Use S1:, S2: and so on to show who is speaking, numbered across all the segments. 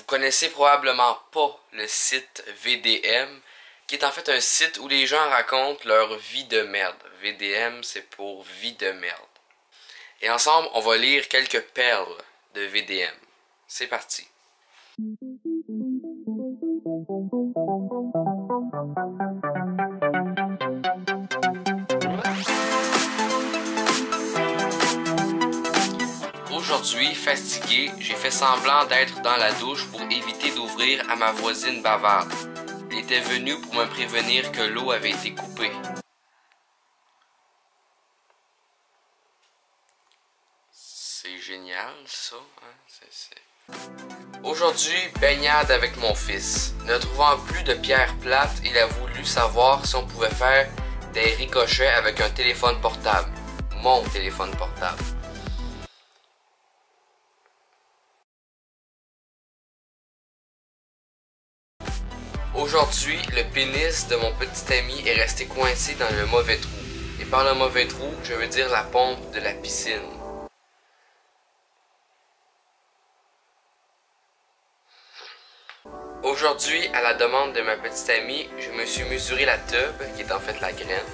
S1: connaissez probablement pas le site VDM, qui est en fait un site où les gens racontent leur vie de merde. VDM, c'est pour vie de merde. Et ensemble, on va lire quelques perles de VDM. C'est parti. Aujourd'hui, fatigué, j'ai fait semblant d'être dans la douche pour éviter d'ouvrir à ma voisine bavarde. Elle était venue pour me prévenir que l'eau avait été coupée. C'est génial, ça. Hein? Aujourd'hui, baignade avec mon fils. Ne trouvant plus de pierres plates, il a voulu savoir si on pouvait faire des ricochets avec un téléphone portable. Mon téléphone portable. Aujourd'hui, le pénis de mon petit ami est resté coincé dans le mauvais trou. Et par le mauvais trou, je veux dire la pompe de la piscine. Aujourd'hui, à la demande de ma petite amie, je me suis mesuré la tube, qui est en fait la graine,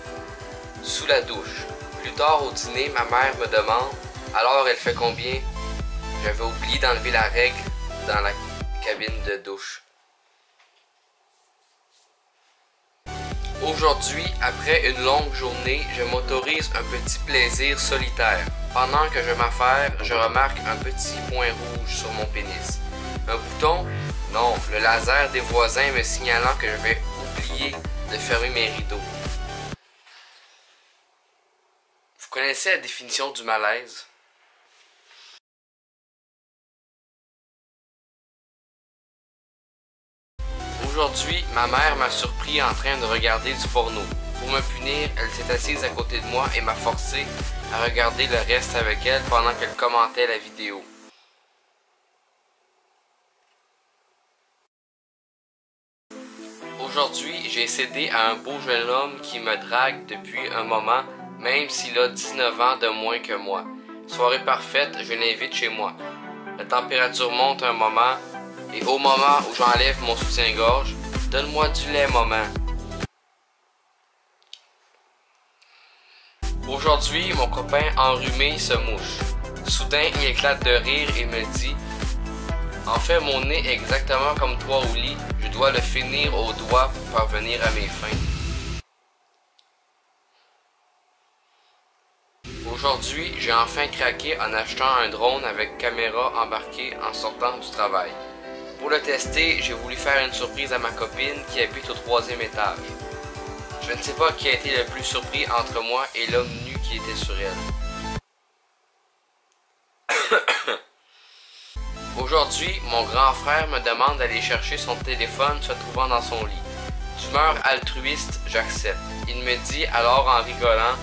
S1: sous la douche. Plus tard au dîner, ma mère me demande « Alors, elle fait combien? » J'avais oublié d'enlever la règle dans la cabine de douche. Aujourd'hui, après une longue journée, je m'autorise un petit plaisir solitaire. Pendant que je m'affaire, je remarque un petit point rouge sur mon pénis. Un bouton? Non, le laser des voisins me signalant que je vais oublier de fermer mes rideaux. Vous connaissez la définition du malaise? Aujourd'hui, ma mère m'a surpris en train de regarder du porno. Pour me punir, elle s'est assise à côté de moi et m'a forcé à regarder le reste avec elle pendant qu'elle commentait la vidéo. Aujourd'hui, j'ai cédé à un beau jeune homme qui me drague depuis un moment, même s'il a 19 ans de moins que moi. Soirée parfaite, je l'invite chez moi. La température monte un moment, et au moment où j'enlève mon soutien-gorge, donne-moi du lait, maman. Aujourd'hui, mon copain enrhumé se mouche. Soudain, il éclate de rire et me dit « En fait, mon nez est exactement comme toi au lit, je dois le finir au doigt pour parvenir à mes fins. » Aujourd'hui, j'ai enfin craqué en achetant un drone avec caméra embarquée en sortant du travail. Pour le tester, j'ai voulu faire une surprise à ma copine qui habite au 3e étage. Je ne sais pas qui a été le plus surpris entre moi et l'homme nu qui était sur elle. Aujourd'hui, mon grand frère me demande d'aller chercher son téléphone se trouvant dans son lit. D'humeur altruiste, j'accepte. Il me dit alors en rigolant,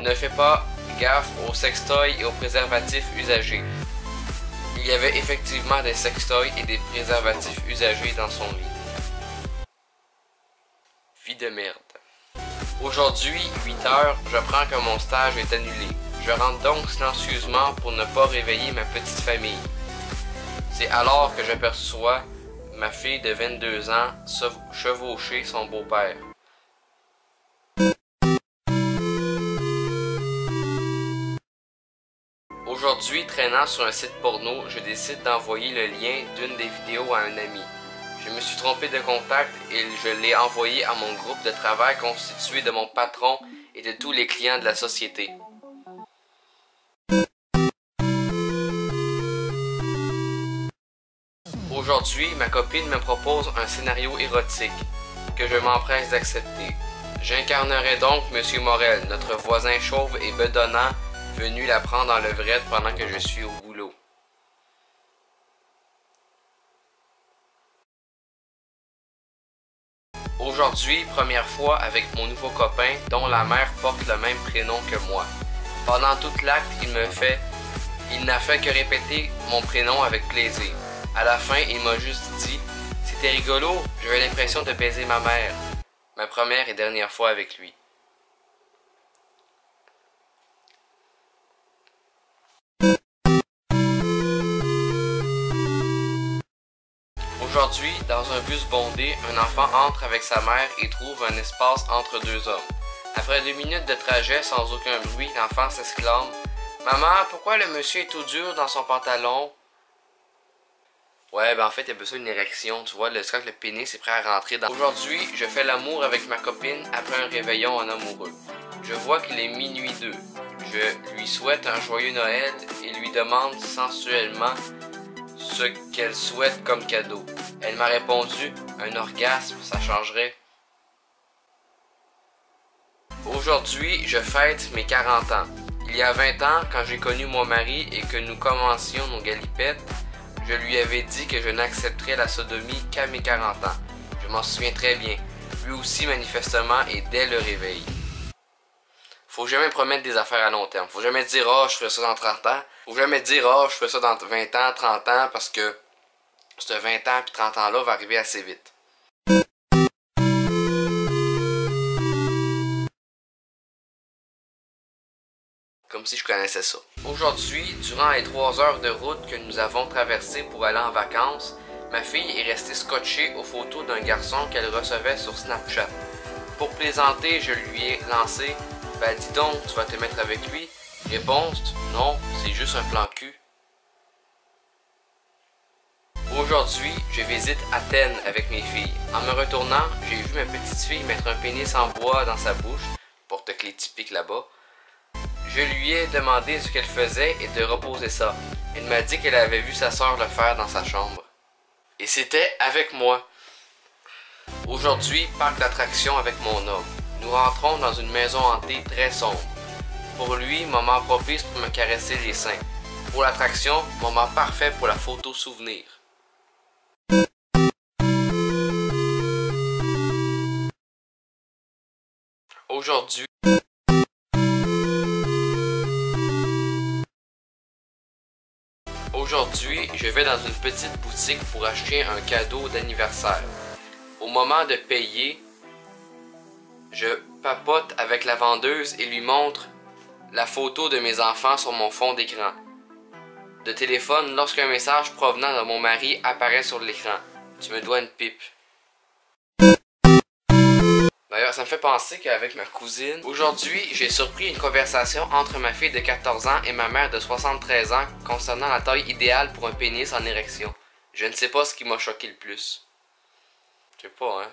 S1: ne fais pas gaffe aux sextoys et aux préservatifs usagés. Il y avait effectivement des sextoys et des préservatifs usagés dans son lit. Vie de merde. Aujourd'hui, 8h, j'apprends que mon stage est annulé. Je rentre donc silencieusement pour ne pas réveiller ma petite famille. C'est alors que j'aperçois ma fille de 22 ans chevaucher son beau-père. Aujourd'hui, traînant sur un site porno, je décide d'envoyer le lien d'une des vidéos à un ami. Je me suis trompé de contact et je l'ai envoyé à mon groupe de travail constitué de mon patron et de tous les clients de la société. Aujourd'hui, ma copine me propose un scénario érotique que je m'empresse d'accepter. J'incarnerai donc Monsieur Morel, notre voisin chauve et bedonnant, venu la prendre en levrette pendant que je suis au boulot. Aujourd'hui, première fois avec mon nouveau copain dont la mère porte le même prénom que moi. Pendant tout l'acte, il n'a fait que répéter mon prénom avec plaisir. À la fin, il m'a juste dit « C'était rigolo, j'avais l'impression de baiser ma mère. » Ma première et dernière fois avec lui. Aujourd'hui, dans un bus bondé, un enfant entre avec sa mère et trouve un espace entre deux hommes. Après 2 minutes de trajet sans aucun bruit, l'enfant s'exclame « Maman, pourquoi le monsieur est tout dur dans son pantalon? » Ouais, ben en fait, il y a besoin d'une érection, tu vois, quand le pénis est prêt à rentrer dans... Aujourd'hui, je fais l'amour avec ma copine après un réveillon en amoureux. Je vois qu'il est minuit 2. Je lui souhaite un joyeux Noël et lui demande sensuellement ce qu'elle souhaite comme cadeau. Elle m'a répondu, un orgasme, ça changerait. Aujourd'hui, je fête mes 40 ans. Il y a 20 ans, quand j'ai connu mon mari et que nous commencions nos galipettes, je lui avais dit que je n'accepterais la sodomie qu'à mes 40 ans. Je m'en souviens très bien. Lui aussi, manifestement, et dès le réveil. Faut jamais promettre des affaires à long terme. Faut jamais dire « Oh, je ferai ça dans 30 ans ». Faut jamais dire « Oh, je ferai ça dans 20 ans, 30 ans » parce que ce 20 ans puis 30 ans-là va arriver assez vite. Comme si je connaissais ça. Aujourd'hui, durant les 3 heures de route que nous avons traversées pour aller en vacances, ma fille est restée scotchée aux photos d'un garçon qu'elle recevait sur Snapchat. Pour plaisanter, je lui ai lancé « Ben dis donc, tu vas te mettre avec lui ?» Réponse « Non, c'est juste un plan cul. » Aujourd'hui, je visite Athènes avec mes filles. En me retournant, j'ai vu ma petite fille mettre un pénis en bois dans sa bouche, porte-clés typique là-bas. Je lui ai demandé ce qu'elle faisait et de reposer ça. Elle m'a dit qu'elle avait vu sa sœur le faire dans sa chambre. Et c'était avec moi. Aujourd'hui, parc d'attractions avec mon homme. Nous rentrons dans une maison hantée très sombre. Pour lui, moment propice pour me caresser les seins. Pour l'attraction, moment parfait pour la photo souvenir. Aujourd'hui, je vais dans une petite boutique pour acheter un cadeau d'anniversaire. Au moment de payer, je papote avec la vendeuse et lui montre la photo de mes enfants sur mon fond d'écran de téléphone lorsqu'un message provenant de mon mari apparaît sur l'écran. Tu me dois une pipe. D'ailleurs, ça me fait penser qu'avec ma cousine, aujourd'hui, j'ai surpris une conversation entre ma fille de 14 ans et ma mère de 73 ans concernant la taille idéale pour un pénis en érection. Je ne sais pas ce qui m'a choqué le plus. Je sais pas, hein.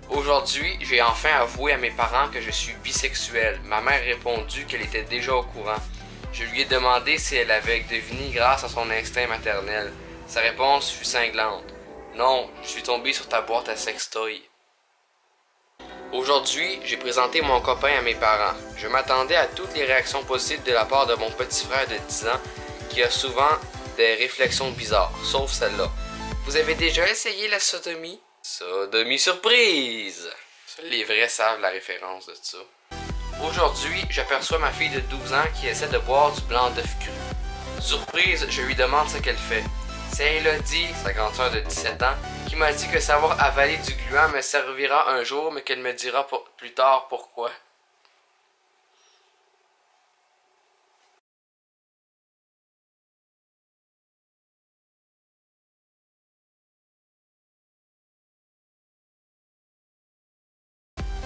S1: Aujourd'hui, j'ai enfin avoué à mes parents que je suis bisexuel. Ma mère a répondu qu'elle était déjà au courant. Je lui ai demandé si elle avait deviné grâce à son instinct maternel. Sa réponse fut cinglante. Non, je suis tombé sur ta boîte à sextoy. Aujourd'hui, j'ai présenté mon copain à mes parents. Je m'attendais à toutes les réactions possibles de la part de mon petit frère de 10 ans qui a souvent des réflexions bizarres, sauf celle-là. Vous avez déjà essayé la sodomie? Sodomie surprise! Les vrais savent la référence de ça. Aujourd'hui, j'aperçois ma fille de 12 ans qui essaie de boire du blanc d'œuf cru. Surprise, je lui demande ce qu'elle fait. C'est Elodie, sa grande sœur de 17 ans, qui m'a dit que savoir avaler du gluant me servira un jour, mais qu'elle me dira plus tard pourquoi.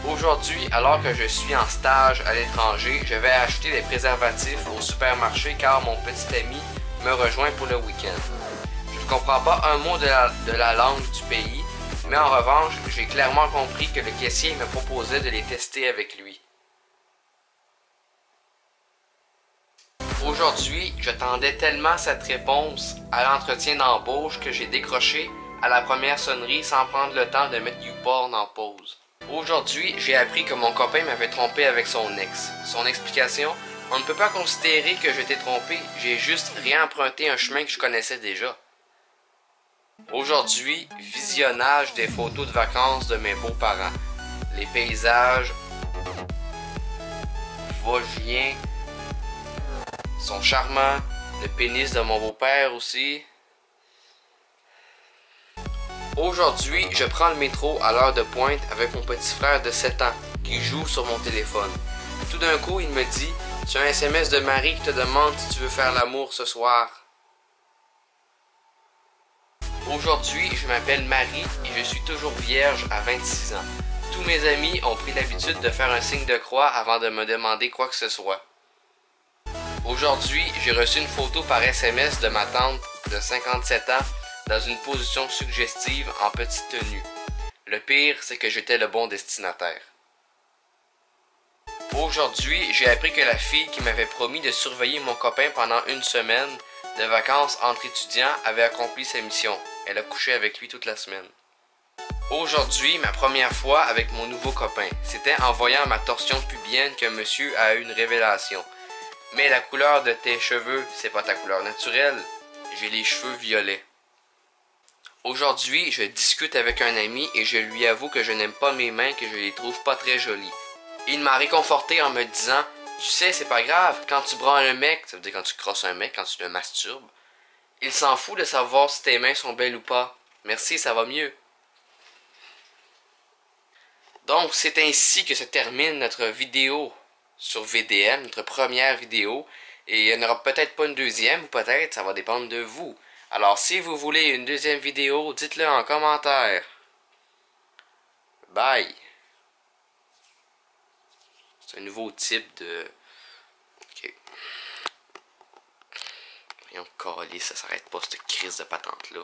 S1: Aujourd'hui, alors que je suis en stage à l'étranger, je vais acheter des préservatifs au supermarché car mon petit ami me rejoint pour le week-end. Je ne comprends pas un mot de la langue du pays, mais en revanche, j'ai clairement compris que le caissier me proposait de les tester avec lui. Aujourd'hui, je tendais tellement cette réponse à l'entretien d'embauche que j'ai décroché à la première sonnerie sans prendre le temps de mettre YouPorn en pause. Aujourd'hui, j'ai appris que mon copain m'avait trompé avec son ex. Son explication, on ne peut pas considérer que je t'ai trompé, j'ai juste réemprunté un chemin que je connaissais déjà. Aujourd'hui, visionnage des photos de vacances de mes beaux-parents. Les paysages vosgiens sont charmants. Le pénis de mon beau-père aussi. Aujourd'hui, je prends le métro à l'heure de pointe avec mon petit frère de 7 ans qui joue sur mon téléphone. Tout d'un coup, il me dit « Tu as un SMS de Marie qui te demande si tu veux faire l'amour ce soir. » Aujourd'hui, je m'appelle Marie et je suis toujours vierge à 26 ans. Tous mes amis ont pris l'habitude de faire un signe de croix avant de me demander quoi que ce soit. Aujourd'hui, j'ai reçu une photo par SMS de ma tante de 57 ans dans une position suggestive en petite tenue. Le pire, c'est que j'étais le bon destinataire. Aujourd'hui, j'ai appris que la fille qui m'avait promis de surveiller mon copain pendant une semaine de vacances entre étudiants avait accompli sa mission. Elle a couché avec lui toute la semaine. Aujourd'hui, ma première fois avec mon nouveau copain. C'était en voyant ma torsion pubienne que monsieur a eu une révélation. Mais la couleur de tes cheveux, c'est pas ta couleur naturelle. J'ai les cheveux violets. Aujourd'hui, je discute avec un ami et je lui avoue que je n'aime pas mes mains, que je les trouve pas très jolies. Il m'a réconforté en me disant « Tu sais, c'est pas grave, quand tu branles un mec, ça veut dire quand tu crosses un mec, quand tu le masturbes, il s'en fout de savoir si tes mains sont belles ou pas. Merci, ça va mieux. » Donc, c'est ainsi que se termine notre vidéo sur VDM, notre première vidéo. Et il n'y en aura peut-être pas une deuxième, ou peut-être, ça va dépendre de vous. Alors, si vous voulez une deuxième vidéo, dites-le en commentaire. Bye! C'est un nouveau type de... Ok. Voyons, calé, ça s'arrête pas, cette crise de patente-là.